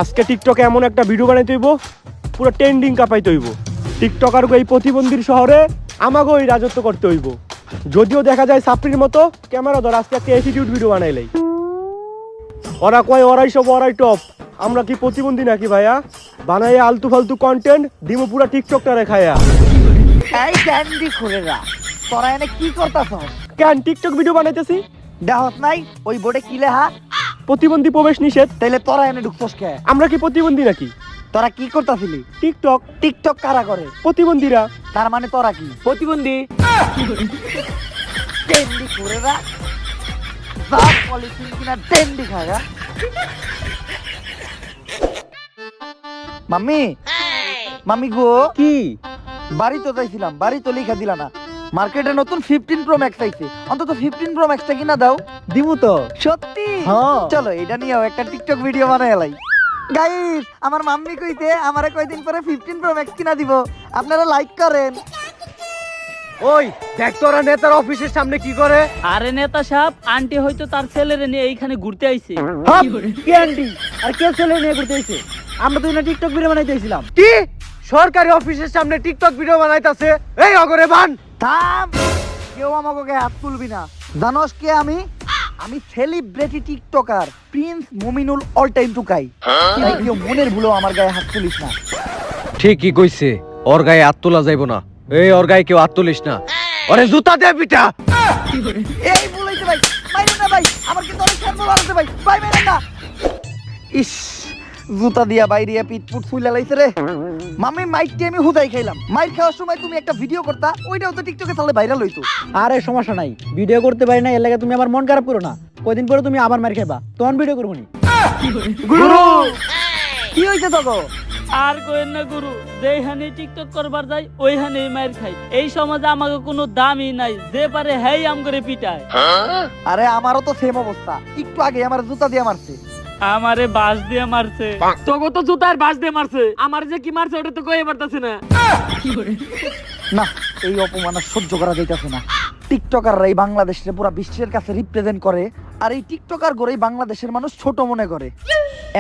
আজকে টিকটকে এমন একটা ভিডিও বানাইতে হইব পুরো ট্রেন্ডিং কাপাইতে হইব। টিকটকার এই প্রতিবন্ধীর শহরে আমাকেও এই রাজত্ব করতে হইব। যদিও দেখা যায় সাপ্রির মতো ক্যামেরা ধর আজকে একটা অ্যাটিটিউড ভিডিও বানাইলেই ওরা কয় ওরাই সব ওরাই টপ। আমরা কি প্রতিবন্ধী নাকি ভাইয়া? বানাই আলতু ফালতু কন্টেন্ট দিমো পুরা টিকটকটা রেখায়া। এই ক্যান্ডি খুরেরা তোরা এনে কি করতাছস? কেন টিকটক ভিডিও বানাইতেছি? দেহত নাই ওই বোর্ডে কি লেখা? প্রতিবন্ধী প্রবেশ নিষেধ। তাইলে তোরা এনে ঢুকছস কে? আমরা কি প্রতিবন্ধী নাকি? তোরা কি করতাছিলি? টিকটক। টিকটক কারা করে? প্রতিবন্ধীরা। তার মানে তোরা কি প্রতিবন্ধী। ক্যান্ডি খুরেরা বাপ পলিথিন কিনা ক্যান্ডি খাগা। মাম্মি মাম্মি গো কি বাড়ি তো যাইছিলাম, বাড়ি তো লিখা দিলা না। মার্কেটে নতুন 15 প্রো ম্যাক্স আইছে, অন্তত 15 প্রো ম্যাক্সটা কিনা দাও। দিমু তো। সত্যি? হ্যাঁ। চলো এটা নিয়েও একটা টিকটক ভিডিও বানায় লাই। গাইস আমার মাম্মি কইতে আমারে কয়দিন পরে 15 প্রো ম্যাক্স কিনা দিব, আপনারা লাইক করেন। ওই দেখ তোরা নেতার অফিসের সামনে কি করে। আরে নেতা সাহেব, আন্টি হয়তো তার ছেলেরে নিয়ে এইখানে ঘুরতে আইছে। ক্যান্ডি আর কে ছেলে নিয়ে ঘুরতে আইছে? আমরা তো না টিকটক ভিডিও বানাইতেছিলাম। কি সরকারি অফিসের সামনে টিকটক ভিডিও বানাইতাছে? এই অগরে বান থাম, কেউ আমাকে হাত তুলবি না। জানোস কে আমি? আমি celebrity TikToker Prince Mominul all time Tukai. তাই কেউ মনের ভুলেও আমার গায়ে হাত তুলিস না। ঠিকই কইছে, ওর গায়ে হাত তোলা যাইব না। এই ওর গায়ে কেউ হাত তুলিস না, ওরে জুতা দে পিটা। এই বলাইতে ভাই, মাইরেন না ভাই, আমার কিন্তু অনেক খেলবো বাড়াতে ভাই, ভাই মাইরেন না। ইস, জুতা দিয়া বাইরিয়া পিটপুট ফুইলা লাইছে রে। মামি মাইকটি আমি হুদাই খাইলাম। মাইর খাওয়ার সময় তুমি একটা ভিডিও করতা, ওইটাও তো টিকটকে তাহলে ভাইরাল হইতো। আরে সমস্যা নাই, ভিডিও করতে পারি না এর লাগে তুমি আমার মন খারাপ করো না। কয়দিন পরে তুমি আবার মার খাইবা, তখন ভিডিও করবো নি। গুরু কি হইছে তোকে? আর কইেন না গুরু, যেইখানে টিকটক করবার যাই ওইখানেই মার খাই। এই সমাজে আমাকে কোনো দামই নাই, যে পারে হেই আম করে পিটায়। আরে আমারও তো সেম অবস্থা, একটু আগে আমার জুতা দিয়ে মারছে। আমারে বাস দিয়ে মারছে। তোকে তো জুতার বাস দিয়ে মারছে, আমার যে কি মারছে ওটা তো কইতে পারতাছ না। না, এই অপমান আর সহ্য করা যাইতাছে না। টিকটকাররাই বাংলাদেশের পুরো বিশ্বের কাছে রিপ্রেজেন্ট করে, আর এই টিকটকার গড়েই বাংলাদেশের মানুষ ছোট মনে করে।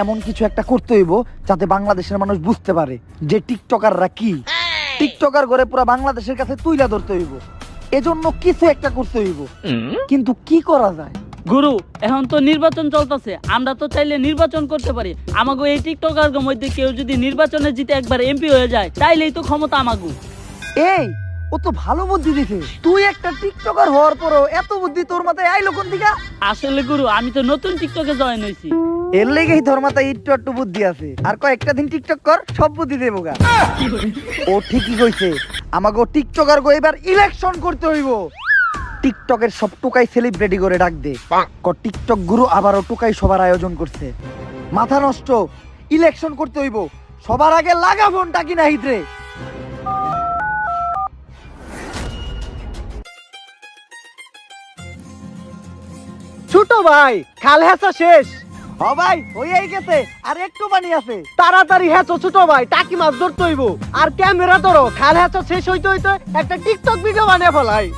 এমন কিছু একটা করতে হইব যাতে বাংলাদেশের মানুষ বুঝতে পারে যে টিকটকাররা কি। টিকটকার গড়ে পুরো বাংলাদেশের কাছে তুইলা ধরতে হইব, এজন্য কিছু একটা করতে হইব। কিন্তু কি করা যায়? গুরু, এখন তো নির্বাচন চলতেছে, আমরা তো চাইলে নির্বাচন করতে পারি। আমাগো এই টিকটকার মধ্যে কেউ যদি নির্বাচনে জিতে একবার এমপি হয়ে যায়, তাইলেই তো ক্ষমতা আমাগো। এই ও তো ভালো বুদ্ধি দিছে। তুই একটা টিকটকার হওয়ার পরও এত বুদ্ধি তোর মাথায় আইলো কোন দিকে? আসলে গুরু, আমি তো নতুন টিকটকে জয়েন হইছি। এর লেগেই তোর মাথায় একটু একটু বুদ্ধি আছে। আর কয়েকটা দিন টিকটক কর, সব বুদ্ধি দেবো গা। ও ঠিকই কইছে, আমাকে টিকটকার গো এবার ইলেকশন করতে হইব। টিকটকের সব টুকাই সেলিব্রিটি করে ডাক দে। টিকটক গুরু আবারও টুকাই সবার আয়োজন করছে। মাথা নষ্ট, ইলেকশন করতে হইব। সবার আগে লাগা ফোনটা কিনা হিতরে। ছোট ভাই খাল হেঁচা শেষ। হ ভাই হইয়াই গেছে, আর একটু পানি আছে। তাড়াতাড়ি হেঁচো ছোট ভাই, টাকি মাছ ধরতে হইব। আর ক্যামেরা ধরো, খাল হেঁচা শেষ হইতে হইতে একটা টিকটক ভিডিও বানিয়ে ফেলাই।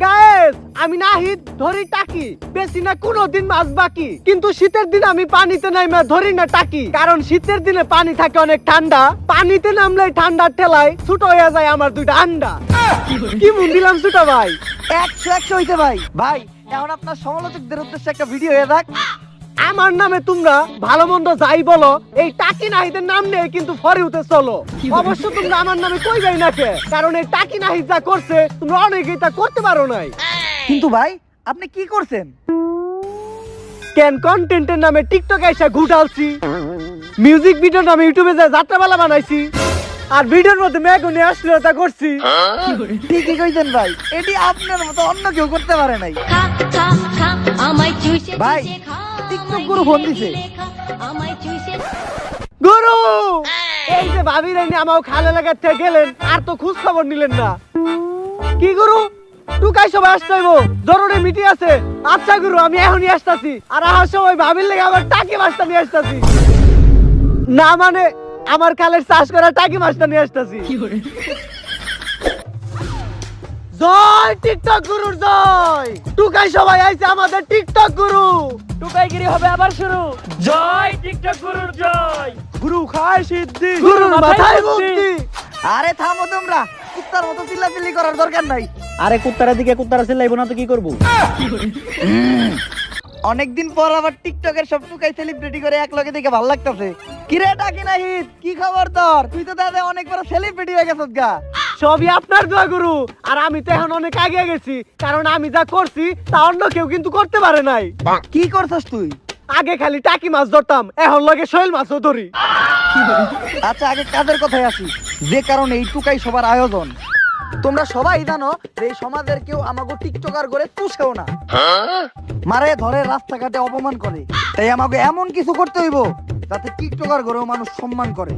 গায়েস আমি নাহিদ ধরি টাকি, বেশি না কোনোদিন মাছ বাকি। কিন্তু শীতের দিন আমি পানিতে নাইমা ধরি না টাকি, কারণ শীতের দিনে পানি থাকে অনেক ঠান্ডা। পানিতে নামলে ঠান্ডার ঠেলায় ছোট হয়ে যায় আমার দুইটা আন্ডা। কি মন দিলাম ছোট ভাই। 100 হইতে ভাই। ভাই এখন আপনার সমালোচকদের উদ্দেশ্যে একটা ভিডিও হয়ে থাক। আমার নামে তোমরা ভালো মন্দ যাই বলো, এই টাকি নাহিদের নাম নিয়ে কিন্তু ফরে উঠে চলো। অবশ্য তোমরা আমার নামে কই যাই না কে, কারণ এই টাকি নাহিদ যা করছে তোমরা অনেকেই তা করতে পারো নাই। কিন্তু ভাই আপনি কি করছেন? কেন কন্টেন্টের নামে টিকটক এসে ঘুটালছি, মিউজিক ভিডিওর নামে ইউটিউবে যা যাত্রাপালা বানাইছি, আর ভিডিওর মধ্যে মেঘনে অশ্লীলতা করছি। ঠিকই কইছেন ভাই, এটি আপনার মতো অন্য কেউ করতে পারে নাই। ভাই টিকটক গুরু ফোন দিছে। গুরু এই যে ভাবি রাইনি আমাও খালে লাগাতে গেলেন, আর তো খোঁজ খবর নিলেন না। কি গুরু টুকাই সবাই আসতে হইব, জরুরি মিটিং আছে। আচ্ছা গুরু আমি এখনই আসতাছি। আর আসার সময় ভাবির লেগে আবার টাকি মাছটা নিয়ে আসতাছি। না মানে আমার খালের চাষ করা টাকি মাছটা নিয়ে আসতাছি। জয় টিকটক গুরুর জয়। টুকাই সবাই আইছে আমাদের টিকটক গুরু। টুকাইগিরি হবে আবার শুরু। জয় টিকটক গুরুর জয়। গুরু খায় সিদ্ধি, গুরুর মাথায় বুদ্ধি। আরে থামো তোমরা, কুত্তার মতো চিল্লাচিল্লি করার দরকার নাই। আরে কুত্তারা দিকে কুত্তারা চিল্লাইবো না তো কি করবো? অনেকদিন পর আবার টিকটকের সব টুকাই সেলিব্রিটি করে এক লগে দেখে ভালো লাগতেছে। কিরে ডাকি না হিট, কি খবর তোর? তুই তো দাদা অনেক বড় সেলিব্রিটি হয়ে গেছিস গা। সবই আপনার দোয়া গুরু। আর আমি তো এখন অনেক আগে গেছি, কারণ আমি যা করছি তা অন্য কেউ কিন্তু করতে পারে নাই। কি করছস তুই? আগে খালি টাকি মাছ ধরতাম, এখন লগে শৈল মাছও ধরি। আচ্ছা আগে কাজের কথায় আসি, যে কারণে এই টুকাই সবার আয়োজন। তোমরা সবাই জানো এই সমাজের কেউ আমাকে টিকটকার করে পুষেও না, মারে ধরে রাস্তাঘাটে অপমান করে। তাই আমাকে এমন কিছু করতে হইব যাতে টিকটকার করেও মানুষ সম্মান করে।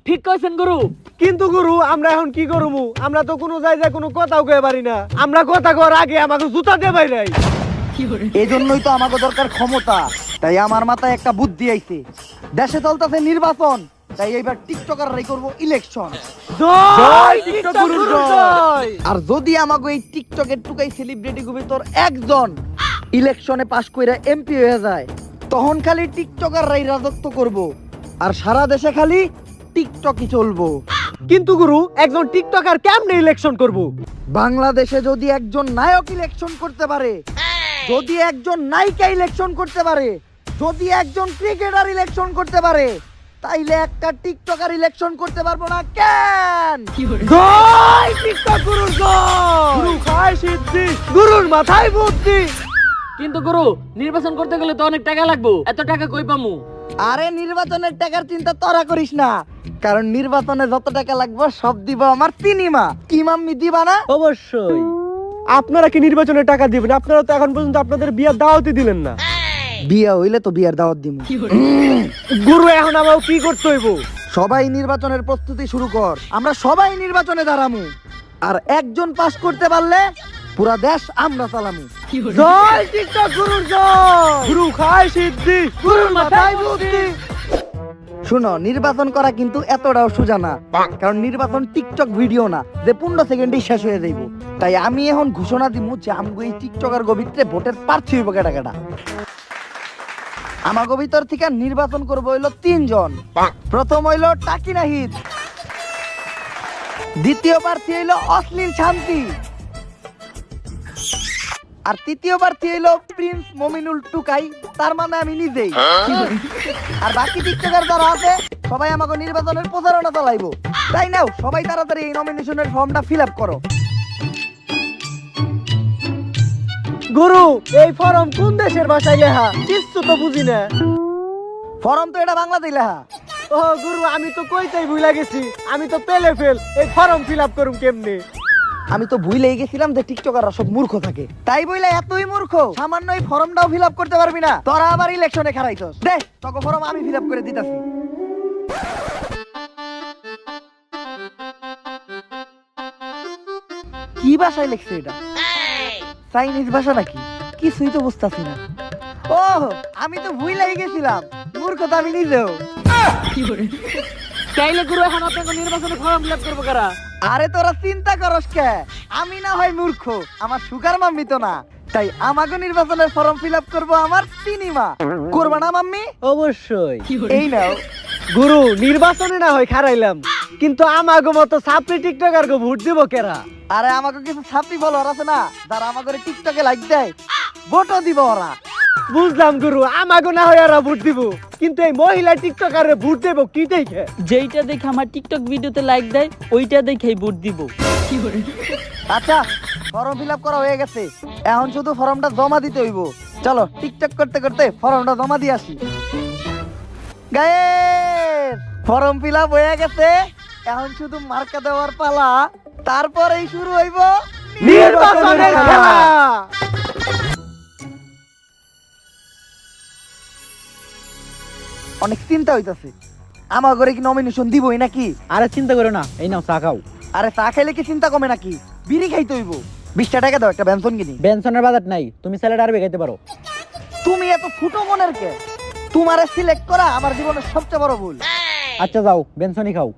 ঠিক কইছেন গুরু। কিন্তু গুরু আমরা এখন কি করবো? আমরা তো কোনো জায়গায় কোনো কথাও কয়ে পারি না। আমরা কথা কর আগে আমাকে জুতা দিয়ে বাইরাই। এই জন্যই তো আমাকে দরকার ক্ষমতা। তাই আমার মাথায় একটা বুদ্ধি আইছে। দেশে চলতেছে নির্বাচন, তাই এইবার টিকটকাররাই করব ইলেকশন। জয় টিকটক গুরুর জয়। আর যদি আমাকে এই টিকটকের টুকাই সেলিব্রিটি গুবি তোর একজন ইলেকশনে পাশ কইরা এমপি হয়ে যায়, তখন খালি টিকটকাররাই রাজত্ব করব আর সারা দেশে খালি টিকটকই চলবো। কিন্তু গুরু একজন টিকটকার কেমনে ইলেকশন করব? বাংলাদেশে যদি একজন নায়ক ইলেকশন করতে পারে, যদি একজন নায়িকা ইলেকশন করতে পারে, যদি একজন ক্রিকেটার ইলেকশন করতে পারে, তাইলে একটা টিকটকার ইলেকশন করতে পারবো না কেন? জয় টিকটক গুরুর জয়। গুরু খায় সিদ্ধি, গুরুর মাথায় বুদ্ধি। কিন্তু গুরু নির্বাচন করতে গেলে তো অনেক টাকা লাগবে, এত টাকা কই পামু? আরে নির্বাচনের টাকার চিন্তা তোরা করিস না, কারণ নির্বাচনে যত টাকা লাগবে সব দিব আমার সিনেমা। কি মাম্মি দিবা না? অবশ্যই। আপনারা কি নির্বাচনে টাকা দিবেন? আপনারা তো এখন পর্যন্ত আপনাদের বিয়ার দাওয়াতই দিলেন না। বিয়া হইলে তো বিয়ার দাওয়াত দিব। গুরু এখন আমাকে কি করতে হইব? সবাই নির্বাচনের প্রস্তুতি শুরু কর, আমরা সবাই নির্বাচনে দাঁড়ামু। আর একজন পাস করতে পারলে পুরা দেশ আমরা চালামু। জয় টিকটক গুরুর জয়। গুরু খায় সিদ্ধি, গুরুর মাথায় বুদ্ধি। শুনো, নির্বাচন করা কিন্তু এতটাও সোজা না, কারণ নির্বাচন টিকটক ভিডিও না যে 15 সেকেন্ডেই শেষ হয়ে যাইব। তাই আমি এখন ঘোষণা দিব যে আমগো এই টিকটকার ভিতরে ভোটের প্রার্থী হইব কেডা কেডা। আমাগো ভিতর থেকে নির্বাচন করবো হইলো 3 জন। প্রথম হইলো টাকি নাহিদ, দ্বিতীয় প্রার্থী হইলো অশ্লীল শান্তি, আর তৃতীয় প্রার্থী হইলো প্রিন্স মমিনুল টুকাই, তার মানে আমি নিজেই। আর বাকি টিকটকার যারা আছে সবাই আমাকে নির্বাচনের প্রচারণা চালাইবো। তাই নাও সবাই তাড়াতাড়ি এই নমিনেশনের ফর্মটা ফিল আপ করো। গুরু এই ফর্ম কোন দেশের ভাষায় লেখা? কিছু তো বুঝি না। ফর্ম তো এটা বাংলাতেই লেখা। ও গুরু আমি তো কইতেই ভুলে গেছি, আমি তো পেলে ফেল। এই ফর্ম ফিল আপ করুম কেমনে? আমি তো ভুলেই গেছিলাম যে টিকটকাররা সব মূর্খ থাকে। তাই বইলা এতই মূর্খ সামান্য এই ফর্মটাও ফিল আপ করতে পারবি না? তোরা আবার ইলেকশনে খারাইছস। দে তোকে ফর্ম আমি ফিল আপ করে দিতাছি। কি ভাষায় লিখছে এটা? চাইনিজ ভাষা নাকি? কিছুই তো বুঝতাছি না। ও আমি তো ভুলেই গেছিলাম, মূর্খ তো আমি নিজেও। তাইলে গুরু এখন আপনাকে নির্বাচনে ফর্ম ফিল আপ করবো কারা? আরে তোরা চিন্তা করস কে? আমি না হয় মূর্খ, আমার সুগার মাম্মি তো না। তাই আমাকে নির্বাচনের ফর্ম ফিল আপ করবো আমার সিনেমা। করবা না মাম্মি? অবশ্যই। এই নাও। গুরু নির্বাচনে না হয় খারাইলাম, কিন্তু আমাগো মতো ছাত্রী টিকটকার গো ভোট দিব কেরা? আরে আমাকে কিছু ছাত্রী ফলোয়ার আছে না, যারা আমাকে টিকটকে লাইক দেয়, ভোটও দিব ওরা। বুঝলাম গুরু, আমাগো না হয় ওরা ভোট দিব, কিন্তু এই মহিলা টিকটকারে ভোট দেব কি দেখে? যেইটা দেখে আমার টিকটক ভিডিওতে লাইক দেয় ওইটা দেখেই ভোট দিব। আচ্ছা ফর্ম ফিল আপ করা হয়ে গেছে, এখন শুধু ফর্মটা জমা দিতে হইব। চলো টিকটক করতে করতে ফর্মটা জমা দিয়ে আসি। গায়েস ফর্ম ফিল আপ হয়ে গেছে, এখন শুধু মার্কা দেওয়ার পালা, তারপরেই শুরু হইব নির্বাচনের খেলা। অনেক চিন্তা হইতাছে, আমার ঘরে কি নমিনেশন দিবই নাকি? আরে চিন্তা করো না, এই নাও চা খাও। আরে চা খাইলে কি চিন্তা কমে নাকি? বিড়ি খাইতে হইব। 20 টাকা দাও, একটা বেনসন কিনি। বেনসনের বাজার নাই, তুমি স্যালাড আরবি খাইতে পারো। তুমি এত ফুটো মনের কে? তোমারে সিলেক্ট করা আমার জীবনের সবচেয়ে বড় ভুল। আচ্ছা যাও বেনসনই খাও।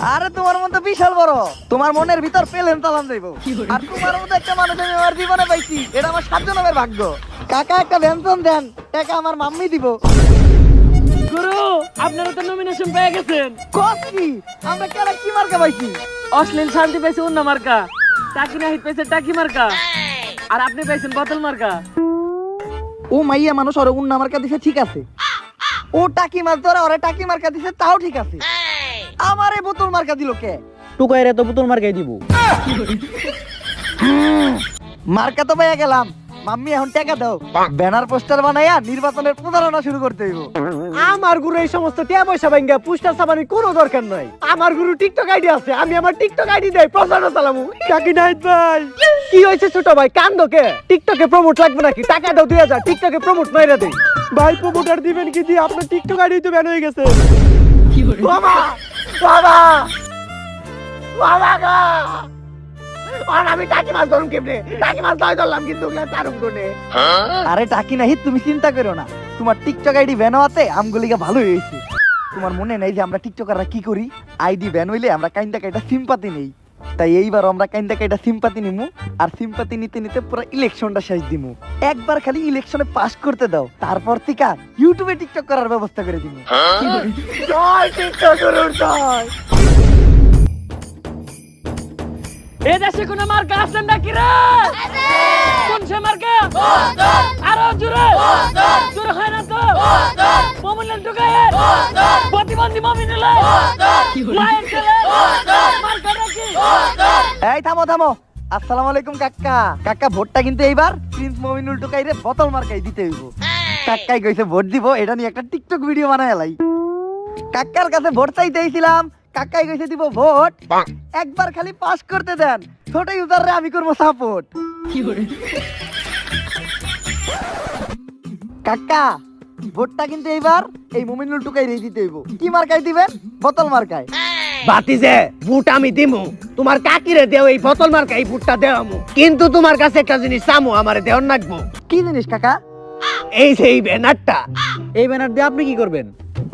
আরে তোমার মন তো বিশাল বড়, তোমার মনের ভিতর পেলেন চালান যাইবো। আর তোমার মতো একটা মানুষ আমি আমার জীবনে পাইছি, এটা আমার 7 জন্মের ভাগ্য। কাকা একটা বেনশন দেন, টাকা আমার মাম্মি দিব। গুরু আপনারা তো নমিনেশন পেয়ে গেছেন। কসকি আমরা কেন কি মার্কা পাইছি? অশ্লীল শান্তি পেয়েছে অন্য মার্কা, টাকি নাহিদ পেয়েছে টাকি মার্কা, আর আপনি পেয়েছেন বোতল মার্কা। ও মাইয়া মানুষ ওরে উন্না মার্কা দিছে ঠিক আছে, ও টাকি মাছ ধরে ওরে টাকি মার্কা দিছে তাও ঠিক আছে, আমারে বোতল মার্কা দিল কে? টুকাইরে তো পুতুল মার্কাই দিব। মার্কা তো পাইয়া গেলাম, মাম্মি এখন টাকা দাও, ব্যানার পোস্টার বানাইয়া নির্বাচনের প্রচারণা শুরু করতে হইব। আমার গুরু এই সমস্ত টিয়া পয়সা ভাঙ্গা পুস্টার ছাপানোর কোনো দরকার নাই। আমার গুরু টিকটক আইডি আছে, আমি আমার টিকটক আইডি দেই প্রচারণা চালামু। টাকি নাহিদ ভাই কি হয়েছে ছোট ভাই, কান্দো কে? টিকটকে প্রমোট লাগবে নাকি? টাকা দাও 2000, টিকটকে প্রমোট মাইরা দেই। ভাই প্রমোটার দিবেন কি? দিয়ে আপনার টিকটক আইডি তো ব্যান হয়ে গেছে। বাবা বাবা বাবা গো, আর আমি টাকি মাছ ধরুম কেমনে? টাকি মাছ ধরলাম কিন্তু তারুম কোনে। আরে টাকি নাহি তুমি চিন্তা করো না, তোমার টিকটক আইডি ব্যান হওয়াতে আমগুলিকে ভালো হয়েছে। তোমার মনে নাই যে আমরা টিকটকাররা কি করি? আইডি ব্যান হইলে আমরা কাইন্দা কাইটা সিম্পাতি নেই, তাই এইবার আমরা কাইন্দা কাইটা সিম্পাতি নিমু, আর সিম্পাতি নিতে নিতে পুরো ইলেকশনটা শেষ দিমু। একবার খালি ইলেকশনে পাস করতে দাও, তারপর থেকে ইউটিউবে টিকটক করার ব্যবস্থা করে দিমু। জয় টিকটক গুরুর জয়। এ দেশে কোন মার্কা আছে নাকি রে? কোন সে মার্কা? আরো জোরে জোরে হয় না তো? মোমিনুল ঢুকায় প্রতিবন্ধী মোমিনুল মায়ের ছেলে মার্কা নাকি? এই থামো থামো, আসসালামু আলাইকুম কাকা। কাকা ভোটটা কিন্তু এইবার প্রিন্স মমিনুল টুকাইরে বোতল মার্কাই দিতে হইব। কাকাই কইছে ভোট দিব, এটা নিয়ে একটা টিকটক ভিডিও বানায় এলাই। কাকার কাছে ভোট চাইতে আইছিলাম, কাকাই কইছে দিব ভোট, একবার খালি পাস করতে দেন, ছোট ইউজাররে আমি করব সাপোর্ট। কাকা ভোটটা কিন্তু এইবার এই মমিনুল টুকাইরে দিতে হইব। কি মার্কাই দিবেন? বোতল মার্কায়। বাতিজে বুট আমি দিমু, তোমার কাকিরে দেও এই বোতল মার্কা এই বুটটা দেওয়ামু, কিন্তু তোমার কাছে একটা জিনিস চামু, আমারে দেওয়ার নাকবো। কি জিনিস কাকা? এই যে এই ব্যানারটা। এই ব্যানার দিয়ে আপনি কি করবেন?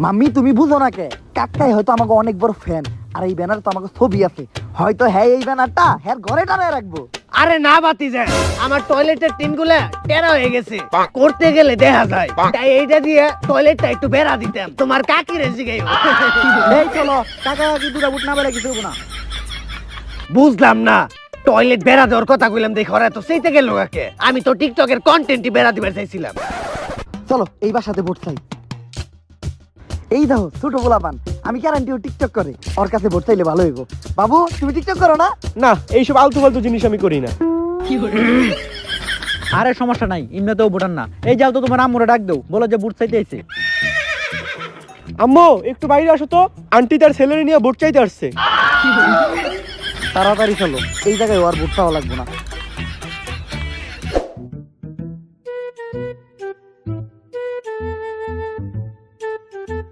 মাম্মি তুমি বুঝো না কে, কাকাই হয়তো আমাকে অনেক বড় ফ্যান, আর এই ব্যানার তো আমাকে ছবি আছে, হয়তো হ্যাঁ এই ব্যানারটা হ্যাঁ ঘরে টানায় রাখবো। আরে না বাতিজে, আমার টয়লেটের টিনগুলা টেরা হয়ে গেছে, করতে গেলে দেখা যায়, তাই এইটা দিয়ে টয়লেটটা একটু বেড়া দিতাম, তোমার কাকিরে জিগাইও। এই চলো, কাকা কি দুটা বুট না বেলা কিছু হইব না। বুঝলাম না, টয়লেট বেড়া দেওয়ার কথা কইলাম দেখে ওরা তো সেইতে গেল কাকে, আমি তো টিকটকের কন্টেন্টই বেড়া দিবার চাইছিলাম। চলো এই বাসাতে ভোট চাই। এই দেখো ছোট গোলাপান, আমি গ্যারান্টি ও টিকটক করে, ওর কাছে ভোট চাইলে ভালো হইব। বাবু তুমি টিকটক করো না? না, এইসব আলতু ফালতু জিনিস আমি করি না। আরে সমস্যা নাই, এমনিতেও ভোটার না। এই যাও তো তোমার আম্মুরে ডাক দাও, বলো যে বুট চাইতে আইছে। আম্মু একটু বাইরে আসো তো, আন্টি তার ছেলেরে নিয়ে ভোট চাইতে আসছে। তাড়াতাড়ি চলো, এই জায়গায় ওর ভোট চাওয়া লাগবে না।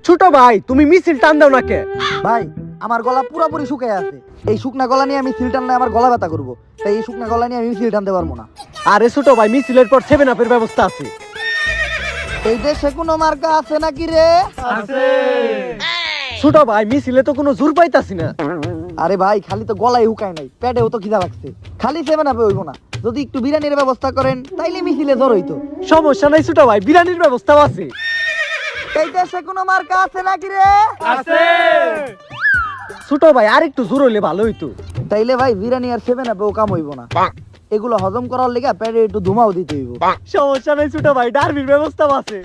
ছোট ভাই তুমি মিছিল টান দাও না কে? ভাই আমার গলা পুরোপুরি শুকিয়ে আছে, এই শুকনা গলা নিয়ে আমি সিল টানলে আমার গলা ব্যথা করবো, তাই এই শুকনা গলা নিয়ে আমি সিল টানতে পারবো না। আরে ছোট ভাই মিছিলের পর 7 আপের ব্যবস্থা আছে। এই দেশে কোনো মার্কা আছে নাকি রে? ছোট ভাই মিছিলে তো কোনো জোর পাইতাছি না। আরে ভাই খালি তো গলায় হুকায় নাই, পেটেও তো খিদা লাগছে, খালি 7 আপে হইব না, যদি একটু বিরিয়ানির ব্যবস্থা করেন তাইলে মিছিলে জ্বর হইতো। সমস্যা নাই ছোট ভাই, বিরিয়ানির ব্যবস্থাও আছে। এই দেশে কোনো মার্কা আছে নাকি রে? আছে ছোট ভাই, আর একটু জোর হইলে ভালো হইতো। তাইলে ভাই বিরিয়ানি আর 7 আপেও কাম হইব না, এগুলো হজম করার লেগে পেটে একটু ধুমাও দিতে হইব। সমস্যা নাই ছোট ভাই, ডারবির ব্যবস্থাও আছে।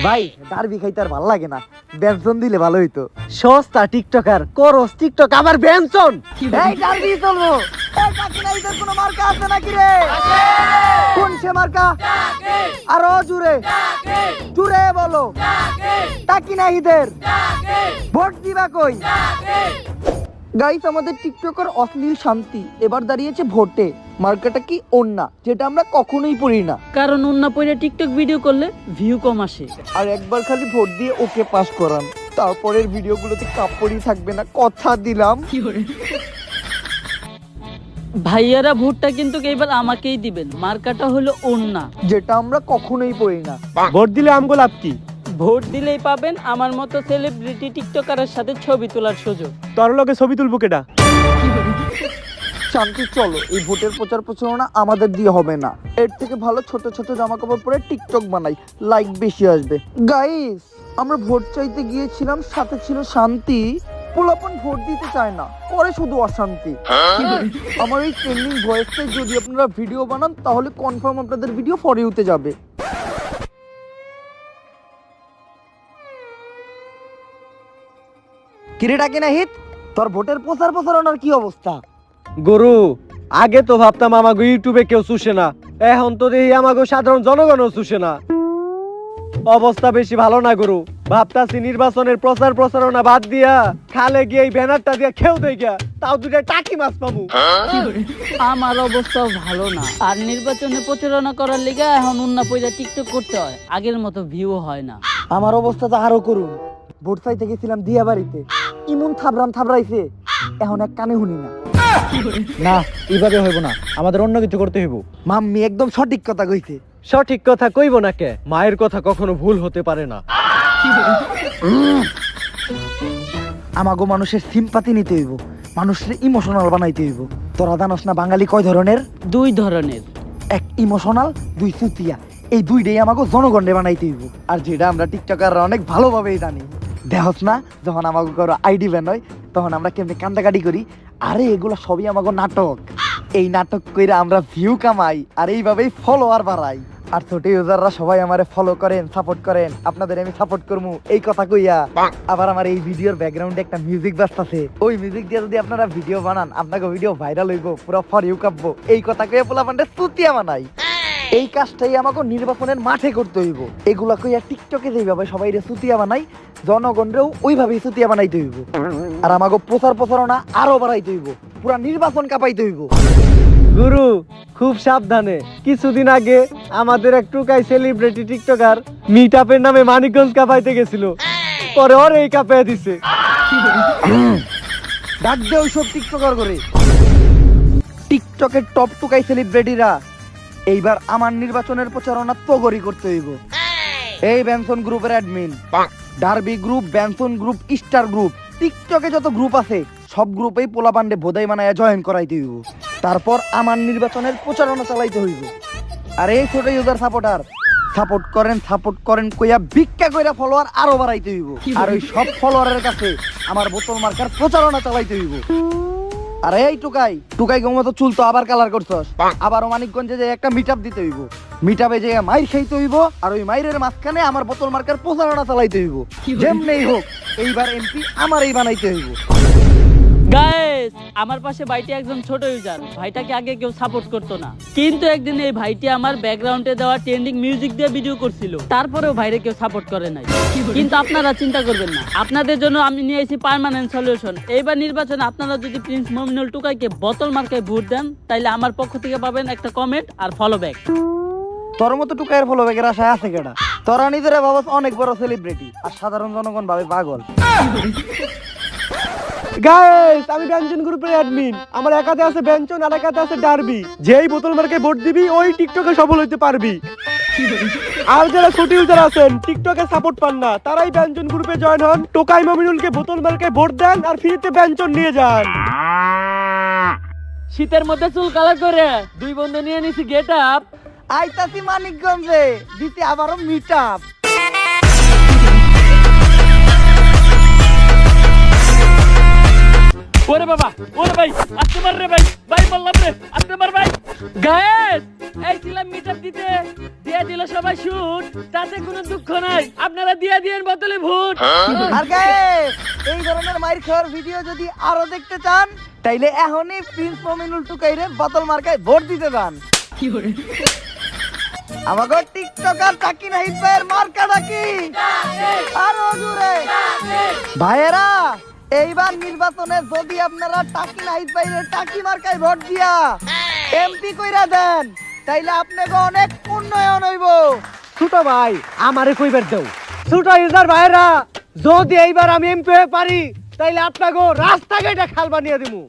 ভাই ডারবি খাইতে আর ভালো লাগে না, বেনসন দিলে ভালো হইতো। সস্তা টিকটকার করস টিকটক আবার বেনসন। এই ডারবি চলবো। এই কাকি না ইদের কোনো মার্কা আছে নাকি রে? কোন সে মার্কা? আরো জুড়ে জুড়ে বলো। টাকি না ইদের ভোট দিবা কই? গাইস আমাদের টিকটকার অশ্লীল শান্তি এবার দাঁড়িয়েছে ভোটে। মার্কাটা কি ওন্না, যেটা আমরা কখনোই পড়ি না, কারণ অন্য পয়লা টিকটক ভিডিও করলে ভিউ কম আসে। আর একবার খালি ভোট দিয়ে ওকে পাস করান, তারপরের ভিডিওগুলোতে কাপড়ই থাকবে না, কথা দিলাম। ভাইয়ারা ভোটটা কিন্তু এবার আমাকেই দিবেন, মার্কাটা হলো ওন্না। যেটা আমরা কখনোই পড়ি না। ভোট দিলে আমগো লাভ কি? ভোট দিলেই পাবেন আমার মতো সেলিব্রিটি টিকটকারের সাথে ছবি তোলার সুযোগ। তোর লগে ছবি তুলবো কেডা? শান্তি, চলো এই ভোটের প্রচার প্রচারণা আমাদের দিয়ে হবে না। এর থেকে ভালো ছোট ছোট জামা কাপড় পরে টিকটক বানাই, লাইক বেশি আসবে। গাইস, আমরা ভোট চাইতে গিয়েছিলাম, সাথে ছিল শান্তি। পোলাপন ভোট দিতে চায় না, পরে শুধু অশান্তি। আমার এই ট্রেন্ডিং ভয়েসে যদি আপনারা ভিডিও বানান তাহলে কনফার্ম আপনাদের ভিডিও ফর ইউতে যাবে। কিরেটা কিনা হিত, তোর ভোটের প্রচার প্রচারণার কি অবস্থা? গরু, আগে তো ভাবতাম আমাকে ইউটিউবে কেউ চুষে না, এখন তো দেখি আমাকে সাধারণ জনগণও চুষে না। অবস্থা বেশি ভালো না গরু। ভাবতাছি নির্বাচনের প্রচার প্রচারণা বাদ দিয়া খালে গিয়ে এই ব্যানারটা দিয়ে খেউ দেখা, তাও দুটা টাকি মাছ পাবো। আমার অবস্থাও ভালো না, আর নির্বাচনে প্রচারণা করার লিগে এখন উন্না পয়সা টিকটক করতে হয়, আগের মতো ভিউ হয় না। আমার অবস্থা তো আরো করুন। ভোট চাইতে গেছিলাম দিয়া বাড়িতে, ইমন থাবড়াইছে, এখন এক কানে শুনি না। না, এইভাবে হইব না, আমাদের অন্য কিছু করতে হইব। মাম্মি একদম সঠিক কথা কইছে। সঠিক কথা কইব না কে? মায়ের কথা কখনো ভুল হতে পারে না। আমাগো মানুষের সিম্পাতি নিতে হইব, মানুষের ইমোশনাল বানাইতে হইব। তোরা জানোস না বাঙালি কয় ধরনের? 2 ধরনের। এক ইমোশনাল, 2 সুতিয়া। এই দুইটাই আমাকে জনগণে বানাইতে হইব, আর যেটা আমরা টিকটকাররা অনেক ভালোভাবেই জানি। দেখোস না, যখন আমাকে কারো আইডি ব্যান হয় তখন আমরা কেমনি কান্দাকাটি করি। আরে এগুলো সবই আমাকে নাটক। এই নাটক কইরা আমরা ভিউ কামাই, আর এইভাবেই ফলোয়ার বাড়াই। আর ছোট ইউজাররা সবাই আমারে ফলো করেন, সাপোর্ট করেন। আপনাদের আমি সাপোর্ট করবো এই কথা কইয়া আবার আমার এই ভিডিওর ব্যাকগ্রাউন্ডে একটা মিউজিক বাজতাছে। ওই মিউজিক দিয়ে যদি আপনারা ভিডিও বানান, আপনাকে ভিডিও ভাইরাল হইব, পুরো ফর ইউ কাঁপবো। এই কথা কইয়া পোলাপান্ডে সুতিয়া বানাই। এই কাজটাই আমাকে নির্বাচনের মাঠে করতে হইব। এগুলা কইয়া টিকটকে যেভাবে সবাই সুতিয়া বানাই, জনগণরেও ওইভাবেই সুতিয়া বানাইতে হইব। আর আমাকে প্রচার প্রচারণা আরো বাড়াইতে হইব, পুরা নির্বাচন কাঁপাইতে হইব। গুরু, খুব সাবধানে। কিছুদিন আগে আমাদের এক টুকাই সেলিব্রিটি টিকটকার মিট আপের নামে মানিকগঞ্জ কাপাইতে গেছিল, পরে ওর এই কাপাই দিছে। ডাক দে ওইসব টিকটকার করে। টিকটকের টপ টুকাই সেলিব্রিটিরা এইবার আমার নির্বাচনের প্রচারণা তগরি করতে হইব। এই ব্যানসন গ্রুপের admin, derby group, ব্যানসন group, star group, টিকটকে যত গ্রুপ আছে সব গ্রুপেই পোলাপান্ডে বোধাই বানায়া জয়েন করাইতে হইব। তারপর আমার নির্বাচনের প্রচারণা চালাইতে হইব। আর এই ছোট ইউজার সাপোর্ট করেন কইয়া ভিক্ষা কইরা ফলোয়ার আরো বাড়াইতে হইব। আর ওই সব ফলোয়ারের কাছে আমার বোতল মার্কার প্রচারণা চালাইতে হইব। আর এই টুকাই মতো চুল তো আবার কালার করছস, আবারও মানিকগঞ্জে যে একটা মিটআপ দিতে হইব। মিটআপে যে মাইর খাইতে হইব, আর ওই মাইরের মাঝখানে আমার বোতল মার্কার প্রচারণা চালাইতে হইব। যেমনেই হোক এইবার এমপি আমারই বানাইতে হইব। গাইস, আমার পাশে ভাইটি একজন ছোট ইউজার। ভাইটাকে আগে কেউ সাপোর্ট করতো না, কিন্তু একদিন এই ভাইটি আমার ব্যাকগ্রাউন্ডে দেওয়া ট্রেন্ডিং মিউজিক দিয়ে ভিডিও করছিল, তারপরেও ভাইরে কেউ সাপোর্ট করে নাই। কিন্তু আপনারা চিন্তা করবেন না, আপনাদের জন্য আমি নিয়ে এসেছি পার্মানেন্ট সলিউশন। এইবার নির্বাচনে আপনারা যদি প্রিন্স মমিনুল টুকাইকে বোতল মার্কায় ভোট দেন, তাইলে আমার পক্ষ থেকে পাবেন একটা কমেন্ট আর ফলো ব্যাক। তোর মতো টুকাইয়ের ফলো ব্যাগের আশায় আছে কেডা? তোরা নিজেরা ভাবস অনেক বড় সেলিব্রিটি, আর সাধারণ জনগণ ভাবে পাগল। গাইস, আমি ব্যঞ্জন গ্রুপের অ্যাডমিন। আমার একাতে আছে ব্যঞ্জন, আর একাতে আছে ডার্বি। যেই বোতল মার্কে ভোট দিবি ওই টিকটকে সফল হইতে পারবি। আর যারা ছোট ইউজার আছেন টিকটকে সাপোর্ট পান না, তারাই ব্যঞ্জন গ্রুপে জয়েন হন। টোকাই মমিনুলকে বোতল মার্কে ভোট দেন আর ফ্রিতে ব্যঞ্জন নিয়ে যান। শীতের মধ্যে চুল কালার করে 2 বন্ধু নিয়ে নিছি গেট আপ। আইতাছি মানিকগঞ্জে দিতে আবারও মিটআপ। ওরে বাবা, ওরে ভাই, আসতে পার রে ভাই, ভাই বললাম রে, আসতে পার ভাই। গাইস, এই ছিলাম মিটআপ দিতে, দিয়ে দিল সবাই শুট, তাতে কোনো দুঃখ নাই। আপনারা দিয়ে দিয়েন বোতলে ভোট। আর গাইস, এই ধরনের মাইর খাওয়ার ভিডিও যদি আরো দেখতে চান, তাইলে এখনই প্রিন্স মমিনুল টুকাইরে বোতল মার্কায় ভোট দিতে যান। আমাগো টিকটকার টাকি নাহিদ ভাইয়ের মার্কা ডাকি আরো জোরে। ভাইয়েরা, এইবার নির্বাচনে যদি আপনারা টাকি নাহিদ ভাইয়ের টাকি মার্কায় ভোট দিয়া এমপি কইরা দেন, তাইলে আপনাকে অনেক উন্নয়ন হইব। ছোট ভাই, আমারে কইবার দাও। ছোট ইউজার ভাইরা, যদি এইবার আমি এমপি হয়ে পারি, তাইলে আপনাকে রাস্তাঘাটে খাল বানিয়ে দিমু।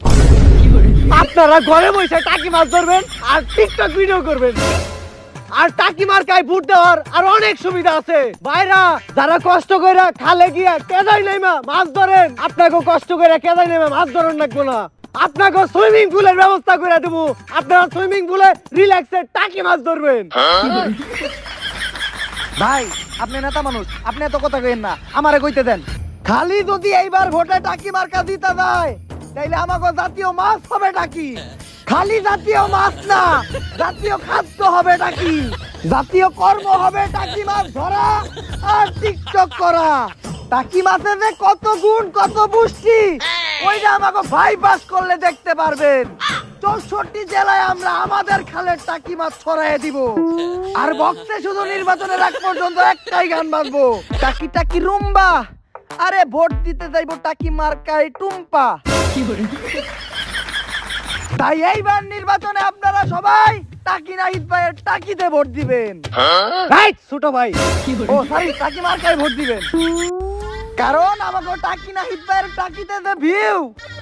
আপনারা ঘরে বসে টাকি মাছ ধরবেন আর টিকটক ভিডিও করবেন। আর টাকি মার্কায় ভোট দেওয়ার আর অনেক সুবিধা আছে। ভাইরা যারা কষ্ট করে খালে গিয়া কেদাই নাইমা মাছ ধরেন, আপনাকে কষ্ট করে কেদাই নাইমা মাছ ধরেন লাগবো না, আপনাকে সুইমিং পুলের ব্যবস্থা করে দেবো। আপনারা সুইমিং পুলে রিল্যাক্সে টাকি মাছ ধরবেন। ভাই আপনি নেতা মানুষ, আপনি এত কথা কইেন না, আমারে কইতে দেন। খালি যদি এইবার ভোটে টাকি মার্কা দিতে যায় তাইলে আমাকে জাতীয় মাছ হবে টাকি। খালি জাতীয় মাছ না, জাতীয় খাদ্য হবে টাকি, জাতীয় কর্ম হবে টাকি মাছ ধরা আর টিকটক করা। টাকি মাছে যে কত গুণ কত পুষ্টি ওইটা আমাকে বাইপাস করলে দেখতে পারবেন। 64 জেলায় আমরা আমাদের খালের টাকি মাছ ছড়াইয়ে দিব। আর বক্সে শুধু নির্বাচনের আগ পর্যন্ত একটাই গান বাজবো, টাকি টাকি রুম্বা। আরে ভোট দিতে যাইবো টাকি মার্কায় টুম্পা। তাই এইবার নির্বাচনে আপনারা সবাই টাকি নাহিদ ভাইয়ের টাকিতে ভোট দিবেন। রাইট ছোট ভাই। ও সরি, টাকি মার্কায় ভোট দিবেন। কারণ আমাকে টাকি নাহিদ ভাইয়ের টাকিতে যে ভিউ,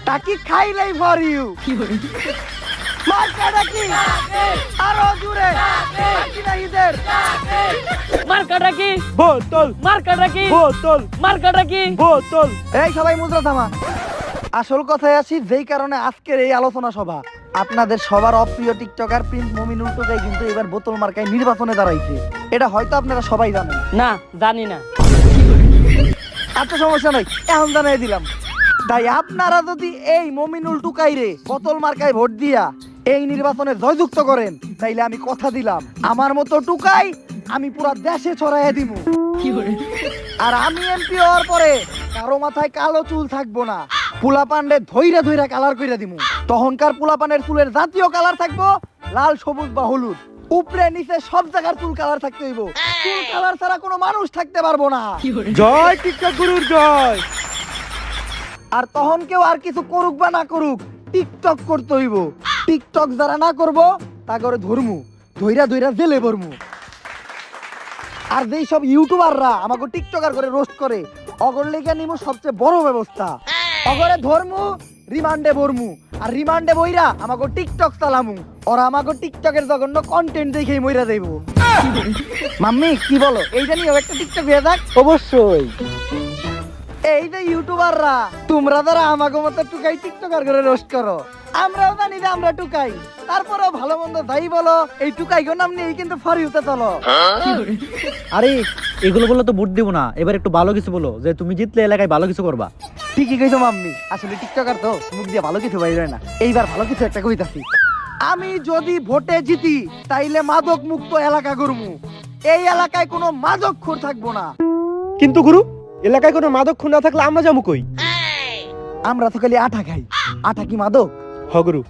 টাকি খাইলেই ফর ইউ। মার্কা টাকি আরো জুড়ে, টাকি নাহিদের মার্কাটা কি? বোতল মার্কাটা কি? বোতল মার্কাটা কি? বোতল। এই সবাই মুদ্রা থামা। আসল কথায় আসি, যেই কারণে আজকের এই আলোচনা সভা। আপনাদের সবার অপ্রিয় টিকটকার প্রিন্স মমিনুল টুকাই কিন্তু এবার বোতল মার্কায় নির্বাচনে দাঁড়াইছে। এটা হয়তো আপনারা সবাই জানেন। না, জানি না। আচ্ছা সমস্যা নাই, এখন জানাই দিলাম। তাই আপনারা যদি এই মমিনুল টুকাইরে বোতল মার্কায় ভোট দিয়া এই নির্বাচনে জয়যুক্ত করেন তাইলে আমি কথা দিলাম আমার মতো টুকাই আমি পুরো দেশে ছড়াইয়া দিব। আর আমি এমপি হওয়ার পরে কারো মাথায় কালো চুল থাকবো না, পোলা পান্ডে ধইরা ধইরা কালার কইরা দিমু। তখনকার পোলা পানের চুলের জাতীয় কালার থাকবো লাল, সবুজ বা হলুদ। উপরে নিচে সব জায়গার চুল কালার থাকতে হইব। চুল কালার ছাড়া কোনো মানুষ থাকতে পারবো না। জয় টিকটক গুরুর জয়। আর তখন কেউ আর কিছু করুক বা না করুক, টিকটক করতে হইব। টিকটক যারা না করবো তা করে ধরমু, ধইরা ধইরা জেলে ভরমু। আর যেই সব ইউটিউবাররা আমাকে টিকটকার করে রোস্ট করে, অগর লেগে নিমু সবচেয়ে বড় ব্যবস্থা। অগরে ধরমু, রিমান্ডে ভরমু। আর রিমান্ডে বইরা আমাকে টিকটক চালামু। ওরা আমাকে টিকটকের জঘন্য কন্টেন্ট দেখেই মইরা যাইব। মাম্মি কি বলো, এইটা নিয়ে একটা টিকটক হয়ে যাক? অবশ্যই। এই যে ইউটিউবাররা তোমরা যারা আমাকে মতো টুকাই টিকটকার করে রোস্ট করো, আমরাও জানি যে আমরা টুকাই, তারপরেও ভালো মন্দ যাই বলো এই টুকাই গো নাম নিয়েই কিন্তু ফরিউতে চলো। আরে এগুলো বললে তো ভোট দিব না, এবার একটু ভালো কিছু বলো যে তুমি জিতলে এলাকায় ভালো কিছু করবা। ঠিকই কইছো মাম্মি, আসলে টিকটকার তো মুখ দিয়ে ভালো কিছু বাইরে হয় না। এইবার ভালো কিছু একটা কইতাছি। আমি যদি ভোটে জিতি তাইলে মাদক মুক্ত এলাকা করমু। এই এলাকায় কোনো মাদকখোর থাকবো না। কিন্তু গুরু, এলাকায় কোনো মাদক খুন না থাকলে আমরা যাবো কই? আমরা তো খালি আটা খাই, আটা কি মাদক? হ গুরু।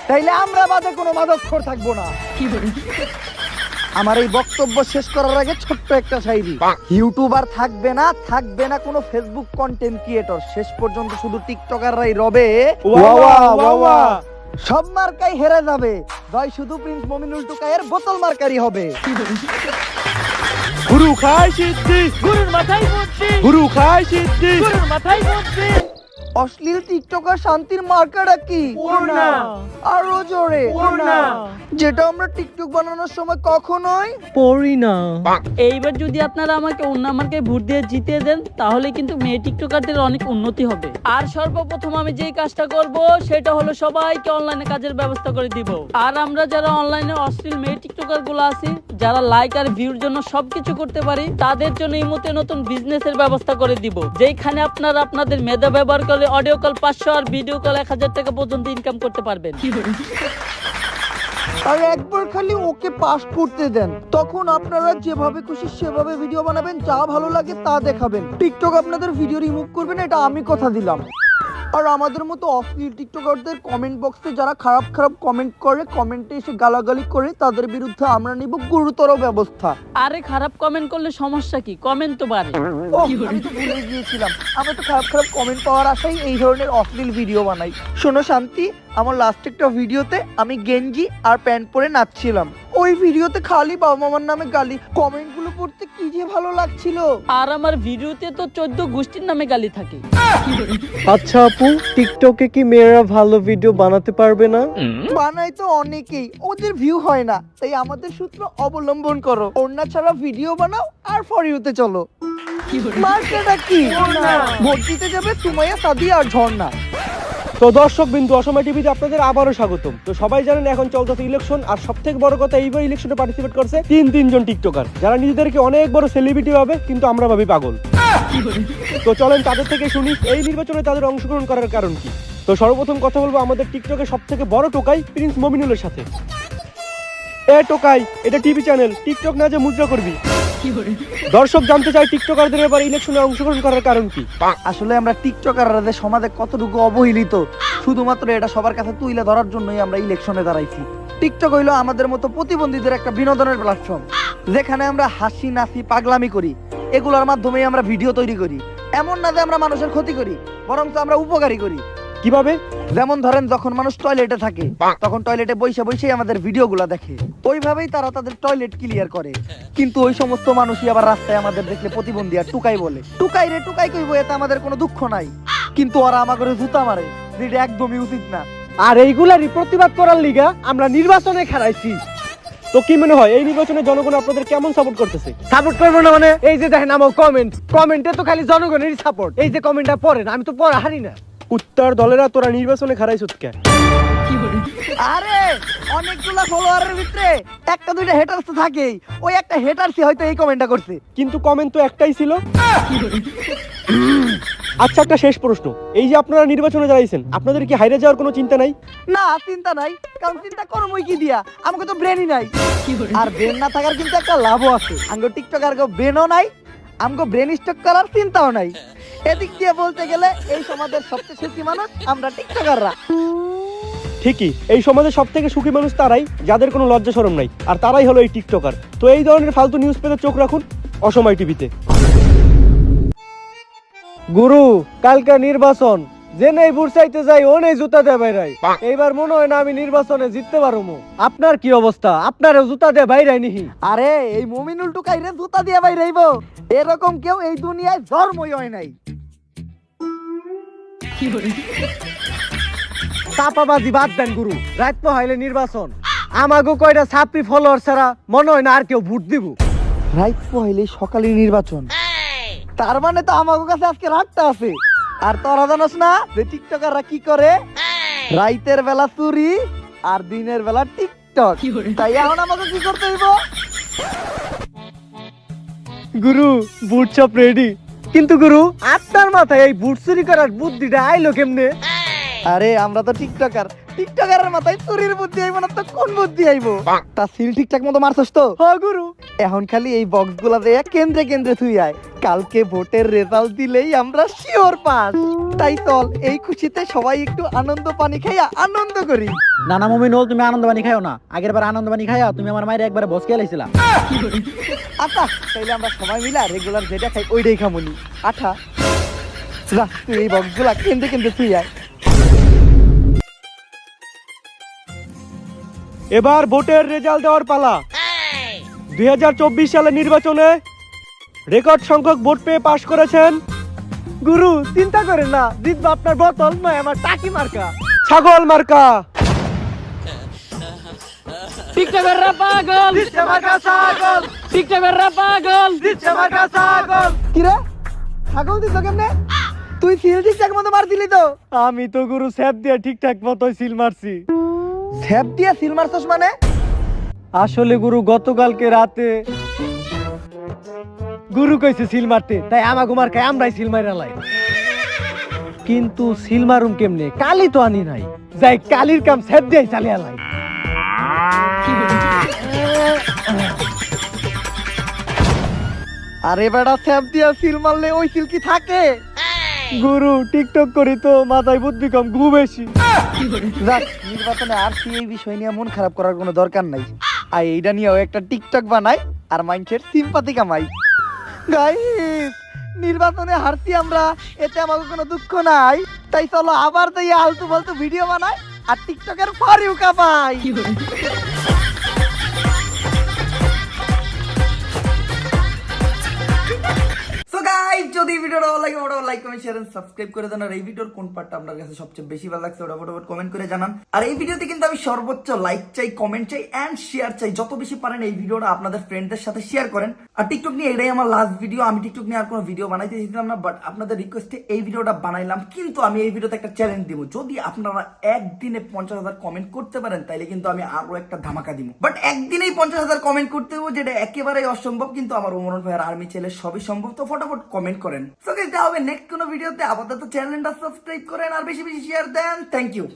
তাইলে আমরা বাদে কোনো মাদকখোর থাকবো না। আমার এই বক্তব্য শেষ করার আগে ছোট্ট একটা শায়রি। ইউটিউবার থাকবে না, থাকবে না কোনো ফেসবুক কন্টেন্ট ক্রিয়েটর, শেষ পর্যন্ত শুধু টিকটকাররাই রবে। ওয়া ওয়া ওয়া ওয়া। সব মার্কাই হেরে যাবে, জয় শুধু প্রিন্স মমিনুল টুকাইয়ের বোতল মার্কারি হবে। গুরু খায় সিদ্ধি, গুরুর মাথায় বুদ্ধি, গুরু খায় সিদ্ধি। গুরুর মাথায় বুদ্ধি। অশ্লীল টিকটকার শান্তির মার্কাটা কি? পূর্ণা। আরো জোরে। পূর্ণা। যেটা আমরা টিকটক বানানোর সময় কখনোই পড়ি না। এইবার যদি আপনারা আমাকে অন্য আমাকে ভোট দিয়ে জিতিয়ে দেন তাহলে কিন্তু মেয়ে টিকটকারদের অনেক উন্নতি হবে। আর সর্বপ্রথম আমি যেই কাজটা করব সেটা হলো সবাইকে অনলাইনে কাজের ব্যবস্থা করে দিব। আর আমরা যারা অনলাইনে অশ্লীল মেয়ে টিকটকার গুলো আছি, যারা লাইক আর ভিউর জন্য সবকিছু করতে পারি, তাদের জন্য এই মতে নতুন বিজনেসের ব্যবস্থা করে দিব, যেখানে আপনারা আপনাদের মেধা ব্যবহার করে অডিও কল 500 আর ভিডিও কল 1000 টাকা পর্যন্ত ইনকাম করতে পারবেন। আর একবার খালি ওকে পাস করতে দেন, তখন আপনারা যেভাবে খুশি সেভাবে ভিডিও বানাবেন, যা ভালো লাগে তা দেখাবেন। টিকটক আপনাদের ভিডিও রিমুভ করবে না, এটা আমি কথা দিলাম। আর আমাদের মতো অশ্লীল টিকটকারদের কমেন্ট বক্সে যারা খারাপ খারাপ কমেন্ট করে, কমেন্টে এসে গালাগালি করে, তাদের বিরুদ্ধে আমরা নিব গুরুতর ব্যবস্থা। আরে খারাপ কমেন্ট করলে সমস্যা কি? কমেন্ট তো বাড়ে। আমি তো ভুলে গিয়েছিলাম, আমরা তো খারাপ খারাপ কমেন্ট পাওয়ার আশাই এই ধরনের অশ্লীল ভিডিও বানাই। শোনো শান্তি, আমার লাস্ট একটা ভিডিওতে আমি গেঞ্জি আর প্যান্ট পরে নাচছিলাম, ওই ভিডিওতে খালি বাবা মামার নামে গালি, কমেন্ট গুলো পড়তে কি যে ভালো লাগছিল। আর আমার ভিডিওতে তো 14 গোষ্ঠীর নামে গালি থাকে। আচ্ছা আপু, টিকটকে কি মেয়েরা ভালো ভিডিও বানাতে পারবে না? বানাই তো অনেকেই, ওদের ভিউ হয় না, তাই আমাদের সূত্র অবলম্বন করো, ওড়না ছাড়া ভিডিও বানাও আর ফর ইউতে চলো। মার্কেটটা কি ভোট দিতে যাবে সুমাইয়া, সাদিয়া আর ঝর্ণা। তো দর্শক বিন্দু, অসময় টিভিতে আপনাদের আবারও স্বাগতম। তো সবাই জানেন এখন চলতেছে ইলেকশন, আর সব থেকে বড় কথা এইবার ইলেকশনে পার্টিসিপেট করছে তিনজন টিকটকার, যারা নিজেদেরকে অনেক বড় সেলিব্রিটি ভাবে, কিন্তু আমরা ভাবি পাগল। তো চলেন তাদের থেকে শুনি এই নির্বাচনে তাদের অংশগ্রহণ করার কারণ কি। তো সর্বপ্রথম কথা বলবো আমাদের টিকটকের সব থেকে বড় টোকাই প্রিন্স মমিনুলের সাথে। এ টোকাই, এটা টিভি চ্যানেল, টিকটক না যে মুদ্রা করবি। দর্শক জানতে চাই টিকটকারদের এবার ইলেকশনে অংশগ্রহণ করার কারণ কি। আসলে আমরা টিকটকাররা যে সমাজে কতটুকু অবহেলিত, শুধুমাত্র এটা সবার কাছে তুলে ধরার জন্যই আমরা ইলেকশনে দাঁড়াইছি। টিকটক হইলো আমাদের মতো প্রতিবন্ধীদের একটা বিনোদনের প্ল্যাটফর্ম, যেখানে আমরা হাসি নাচি পাগলামি করি, এগুলোর মাধ্যমে আমরা ভিডিও তৈরি করি। এমন না যে আমরা মানুষের ক্ষতি করি, বরং তো আমরা উপকারী করি। কিভাবে? যেমন ধরেন, যখন মানুষ টয়লেটে থাকে, তখন টয়লেটে বসে বসে আমাদের ভিডিওগুলো দেখে, ওইভাবেই তারা তাদের টয়লেট ক্লিয়ার করে। কিন্তু ওই সমস্ত মানুষই আবার রাস্তায় আমাদের দেখলে প্রতিবন্ধী আর টুকাই বলে। টুকাই রে টুকাই কইবো, এতে আমাদের কোনো দুঃখ নাই, কিন্তু ওরা আমাকে জুতা মারে, যেটা একদমই উচিত না। আর এইগুলারই প্রতিবাদ করার লিগা আমরা নির্বাচনে খারাইছি। তো কি মনে হয় এই নির্বাচনে জনগণ আপনাদের কেমন সাপোর্ট করতেছে? সাপোর্ট করবো না মানে? এই যে দেখেন আমার কমেন্টে তো খালি জনগণেরই সাপোর্ট। এই যে কমেন্টটা পড়েন, আমি তো পড়া হারি না। উত্তর দলেরা তোরা নির্বাচনে খারাইছত কে? আরে অনেকগুলা ফলোয়ারের ভিতরে একটা দুইটা হেটার্স তো থাকেই, ওই একটা হেটার্সই হয়তো এই কমেন্টটা করছে। কিন্তু কমেন্ট তো একটাই ছিল। আচ্ছা, একটা শেষ প্রশ্ন, এই যে আপনারা নির্বাচনে দাঁড়াইছেন, আপনাদের কি হাইরে যাওয়ার কোনো চিন্তা নাই? না, চিন্তা নাই, কারণ চিন্তা করবোই কি দিয়া, আমাকে তো ব্রেনই নাই। আর ব্রেন না থাকার কিন্তু একটা লাভও আছে, আমগো টিকটকার ব্রেনও নাই, আমগো ব্রেন স্টক করার চিন্তাও নাই। এদিক দিয়ে বলতে গেলে এই সমাজের সবচেয়ে সুখী মানুষ আমরা টিকটকাররা। ঠিকই, এই সমাজে সব থেকে সুখী মানুষ তারাই যাদের কোনো লজ্জা শরম নাই, আর তারাই হলো এই টিকটকার। তো এই ধরনের ফালতু নিউজ পেতে চোখ রাখুন অসময় টিভিতে। গুরু, কালকে নির্বাচন, যে নেই ভোট চাইতে যাই ও নেই জুতা দিয়ে বাইরাই। এইবার মনে হয় না আমি নির্বাচনে জিততে পারবো। আপনার কি অবস্থা? আপনারও জুতা দিয়ে বাইরাই নিহি? আরে এই মুমিনুল টুকাই রে জুতা দিয়ে ভাই রইব, এরকম কেউ এই দুনিয়ায় জন্মই হয় নাই। চাপাবাজি বাদ দেন গুরু, রাত পহাইলে নির্বাচন, আমাগো কয়টা ছাত্রী ফলোয়ার ছাড়া মনে হয় না আর কেউ ভোট দিব। রাত পহেলে সকালে নির্বাচন, তার মানে তো আমাগো কাছে আজকে রাতটা আছে। আর তোরা জানোস না যে টিকটকাররা কি করে? রাইতের বেলা চুরি আর দিনের বেলা টিকটক। তাই এখন আমাকে কি করতে হইব? গুরু, বুট সব রেডি, কিন্তু গুরু আপনার মাথায় এই বুট চুরি করার বুদ্ধিটা আইলো কেমনে? আরে আমরা তো টিকটকারের মাথায় চুরির বুদ্ধি আইব না তো কোন বুদ্ধি আইব? তা সিল ঠিকঠাক মতো মারছস তো? হ্যাঁ গুরু। এখন খালি এই বক্স গুলা দিয়ে কেন্দ্রে কেন্দ্রে থুই আয়, কালকে ভোটের রেজাল্ট দিলেই আমরা শিওর পাস। তাই চল এই খুশিতে সবাই একটু আনন্দ পানি খাইয়া আনন্দ করি। নানা মমিনুল, তুমি আনন্দ বানি খাইও না, আগের বার আনন্দ বানি খাইয়া তুমি আমার মায়ের একবারে বসকে লাইছিলা। আচ্ছা, তাইলে আমরা সবাই মিলা রেগুলার যেটা খাই ওইটাই খামুনি। আঠা যা, তুই এই বক্স গুলা কেন্দ্রে কেন্দ্রে থুই আয়। এবার ভোটের রেজাল্ট দেওয়ার পালা। 2024 সালের নির্বাচনে রেকর্ড সংখ্যক ভোট পেয়ে পাশ করেছেন গুরু, চিন্তা করেন না, জিতবা আপনার বোতল নয় আমার টাকি মার্কা। ছাগল মার্কা। টিকটকাররা পাগল, টিকটকাররা পাগল। কিরে ছাগল দিছ কেমনে? তুই সিল ঠিকঠাক মতো মার দিলি তো? আমি তো গুরু স্যাপ দিয়ে ঠিকঠাক মতো সিল মারছি। স্যাপ দিয়া সিল মারছস মানে? আসলে গুরু গতকালকে রাতে গুরু কইছে সিল মারতে, তাই আমাকে মার্কায় আমরাই সিল মাইরালাই। কিন্তু সিল মারুম কেমনে? কালি তো আনি নাই, যাই কালির কাম স্যাপ দিয়ে চালিয়ে লাই। আরে বেটা, স্যাপ দিয়া সিল মারলে ওই সিল কি থাকে? গুরু, টিকটক করি তো মাথায় বুদ্ধি কম, ঘু বেশি। যাক, নির্বাচনে আর এই বিষয় নিয়ে মন খারাপ করার কোনো দরকার নাই। আর এইটা নিয়েও একটা টিকটক বানাই আর মানুষের সিম্পাথি কামাই। গাইস, নির্বাচনে হারছি আমরা, এতে আমাকে কোনো দুঃখ নাই। তাই চলো আবার তো এই আলতু ফালতু ভিডিও বানাই আর টিকটকের ফর ইউ কামাই। ভিডিওটা ভালো লাগে ওটা like comment share and subscribe করে দেন। আর এই ভিডিওর কোন পার্টটা আপনার কাছে সবচেয়ে বেশি ভালো লাগছে ওটা ফটাফট কমেন্ট করে জানান। আর এই ভিডিওতে কিন্তু আমি সর্বোচ্চ লাইক চাই, কমেন্ট চাই এন্ড শেয়ার চাই। যত বেশি পারেন এই ভিডিওটা আপনাদের ফ্রেন্ডদের সাথে শেয়ার করেন। আর টিকটক নিয়ে এটাই আমার লাস্ট ভিডিও। আমি টিকটক নিয়ে আর কোনো ভিডিও বানাইতে দিতাম না, বাট আপনাদের রিকোয়েস্টে এই ভিডিওটা বানাইলাম। কিন্তু আমি এই ভিডিওতে একটা চ্যালেঞ্জ দিব, যদি আপনারা একদিনে 50,000 কমেন্ট করতে পারেন তাইলে কিন্তু আমি আরো একটা ধামাকা দিব। বাট একদিনেই 50,000 কমেন্ট করতে হবে, যেটা একেবারেই অসম্ভব। কিন্তু আমার ওমরান ভাই আর আর্মি ছেলে সবই সম্ভব, তো ফটাফট কমেন্ট করেন। সো গাইস, দেখা হবে নেক্সট কোনো ভিডিওতে। আপাতত চ্যানেলটা সাবস্ক্রাইব করেন আর বেশি বেশি শেয়ার দেন। Thank you.